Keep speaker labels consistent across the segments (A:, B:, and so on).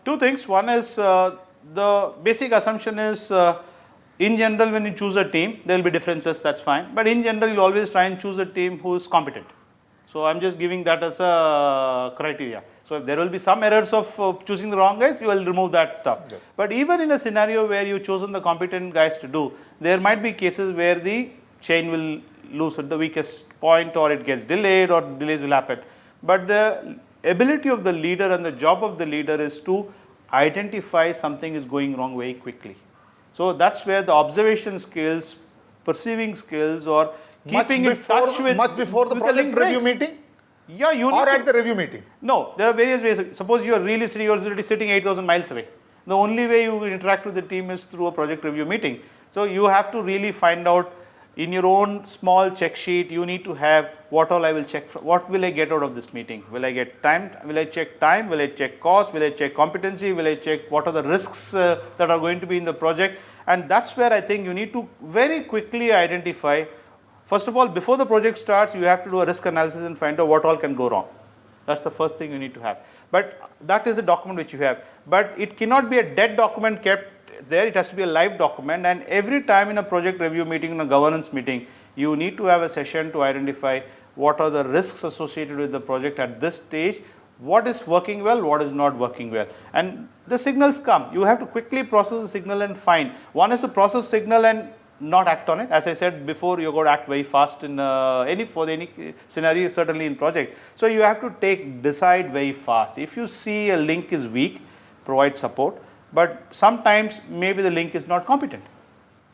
A: Two things. One is the basic assumption is in general when you choose a team, there will be differences, that's fine. But in general, you always try and choose a team who is competent. So I'm just giving that as a criteria. So if there will be some errors of choosing the wrong guys, you will remove that stuff. Okay. But even in a scenario where you've chosen the competent guys to do, there might be cases where the chain will lose at the weakest point, or it gets delayed, or delays will happen. But the ability of the leader and the job of the leader is to identify something is going wrong very quickly. So that's where the observation skills, perceiving skills, or keeping in touch with
B: much before the project review meeting.
A: Yeah, you need
B: or at the review meeting.
A: No, there are various ways. Suppose you are really sitting 8,000 miles away. The only way you interact with the team is through a project review meeting. So you have to really find out in your own small check sheet. You need to have what all I will check. What will I get out of this meeting? Will I get time? Will I check time? Will I check cost? Will I check competency? Will I check what are the risks that are going to be in the project? And that's where I think you need to very quickly identify. First of all, before the project starts, you have to do a risk analysis and find out what all can go wrong. That's the first thing you need to have. But that is a document which you have. But it cannot be a dead document kept there. It has to be a live document. And every time in a project review meeting, in a governance meeting, you need to have a session to identify what are the risks associated with the project at this stage, what is working well, what is not working well. And the signals come. You have to quickly process the signal and find. One is to process signal and not act on it. As I said before, you got to act very fast in any scenario, certainly in project. So you have to decide very fast. If you see a link is weak, provide support. But sometimes maybe the link is not competent.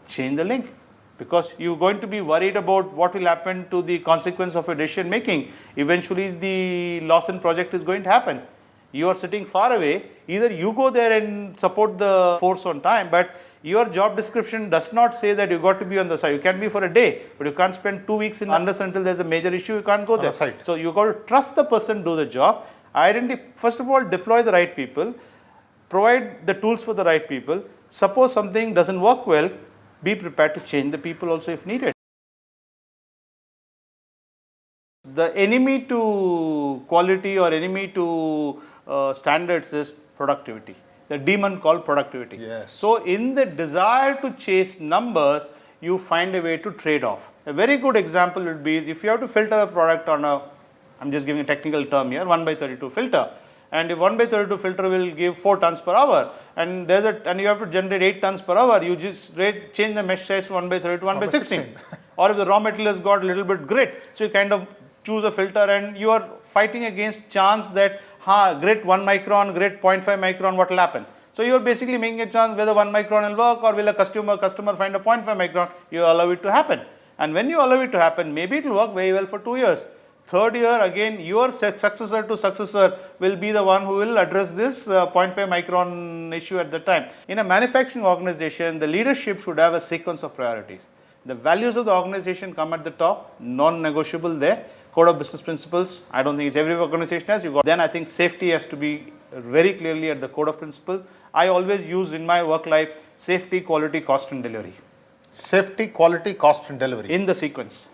A: Change the link, because you're going to be worried about what will happen to the consequence of your decision making. Eventually the loss in project is going to happen. You are sitting far away. Either you go there and support the force on time, but your job description does not say that you got to be on the site. You can be for a day, but you can't spend 2 weeks unless until there's a major issue, you can't go there. So you got to trust the person, do the job. First of all, deploy the right people, provide the tools for the right people. Suppose something doesn't work well, be prepared to change the people also if needed. The enemy to quality or enemy to standards is productivity. The demon called productivity.
B: Yes.
A: So in the desire to chase numbers, you find a way to trade off. A very good example would be is if you have to filter a product on a, I'm just giving a technical term here, 1/32 filter. And if 1/32 filter will give 4 tons per hour, and you have to generate 8 tons per hour, you just change the mesh size from 1/32 to 1/16. Or if the raw material has got a little bit grit, so you kind of choose a filter and you are fighting against chance that grit 1 micron, grit 0.5 micron, what will happen? So you are basically making a chance whether 1 micron will work or will a customer find a 0.5 micron, you allow it to happen. And when you allow it to happen, maybe it will work very well for 2 years. Third year, again, your successor will be the one who will address this 0.5 micron issue at the time. In a manufacturing organization, the leadership should have a sequence of priorities. The values of the organization come at the top, non-negotiable there. Code of business principles, I don't think it's every organization has. Then I think safety has to be very clearly at the code of principle. I always use in my work life safety, quality, cost and delivery.
B: Safety, quality, cost and delivery.
A: In the sequence.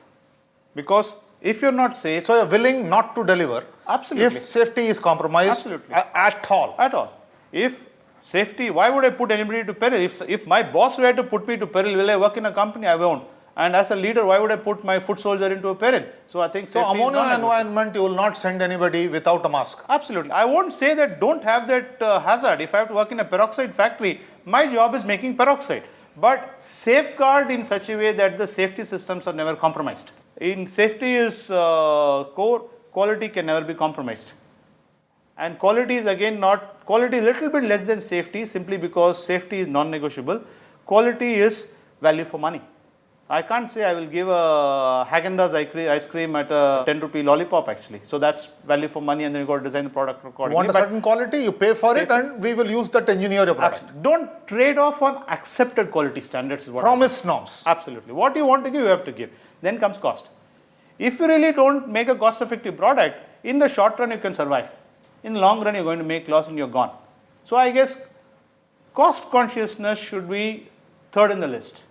A: Because if you're not safe.
B: So you're willing not to deliver.
A: Absolutely.
B: If safety is compromised.
A: Absolutely.
B: At all.
A: At all. If safety, why would I put anybody to peril? If my boss were to put me to peril, will I work in a company? I won't. And as a leader, why would I put my foot soldier into a peril? So I think
B: so ammonia environment, you will not send anybody without a mask.
A: Absolutely. I won't say that don't have that hazard. If I have to work in a peroxide factory, my job is making peroxide. But safeguard in such a way that the safety systems are never compromised. In safety is core, quality can never be compromised. And quality is again not, quality is a little bit less than safety simply because safety is non-negotiable. Quality is value for money. I can't say I will give a Häagen-Dazs ice cream at a 10 rupee lollipop actually. So that's value for money and then you got to design the product accordingly.
B: You want a certain quality, you pay for it and we will use that to engineer your product.
A: Absolutely. Don't trade off on accepted quality standards. Is what
B: promised norms.
A: Absolutely. What you want to give, you have to give. Then comes cost. If you really don't make a cost effective product, in the short run you can survive. In the long run you're going to make loss and you're gone. So I guess cost consciousness should be third in the list.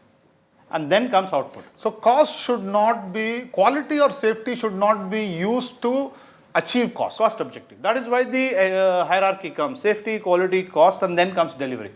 A: And then comes output.
B: So cost should not be, quality or safety should not be used to achieve cost.
A: Cost objective. That is why the hierarchy comes: safety, quality, cost, and then comes delivery.